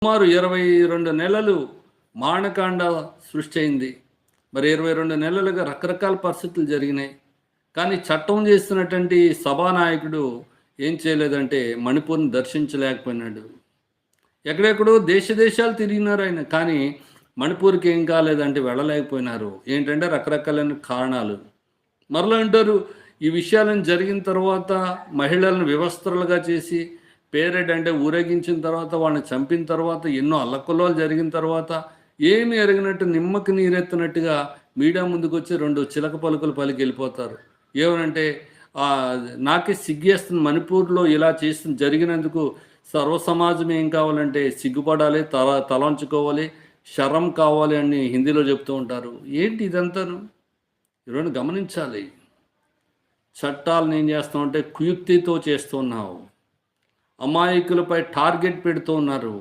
సుమారు 22 నెలలు మారణకాండ సృష్టి అయింది. మరి 22 నెలలుగా రకరకాల పరిస్థితులు జరిగినాయి. కానీ చట్టం చేస్తున్నటువంటి సభానాయకుడు ఏం చేయలేదంటే మణిపూర్ని దర్శించలేకపోయినాడు. ఎక్కడెక్కడో దేశాలు తిరిగినారు ఆయన, కానీ మణిపూర్కి ఏం కాలేదంటే వెళ్ళలేకపోయినారు. ఏంటంటే రకరకాలైన కారణాలు. మరలా అంటారు, ఈ విషయాలను జరిగిన తర్వాత మహిళలను వివస్త్రలుగా చేసి పేరెడ్ అంటే ఊరేగించిన తర్వాత వాళ్ళని చంపిన తర్వాత ఎన్నో అల్లకల్లోలు జరిగిన తర్వాత ఏమి ఎరగినట్టు నిమ్మకి నీరెత్తినట్టుగా మీడియా ముందుకు వచ్చి 2 చిలక పలుకులు పలికి వెళ్ళిపోతారు. ఏమనంటే నాకే సిగ్గేస్తుంది, మణిపూర్లో ఇలా జరిగినందుకు సర్వ సమాజం ఏం కావాలంటే సిగ్గుపడాలి, తలంచుకోవాలి, శరం కావాలి అని హిందీలో చెప్తూ ఉంటారు. ఏంటి ఇదంతాను? ఈరోజు గమనించాలి. చట్టాలను ఏం చేస్తామంటే కుయుక్తితో చేస్తున్నావు. అమాయకులపై టార్గెట్ పెడుతూ ఉన్నారు.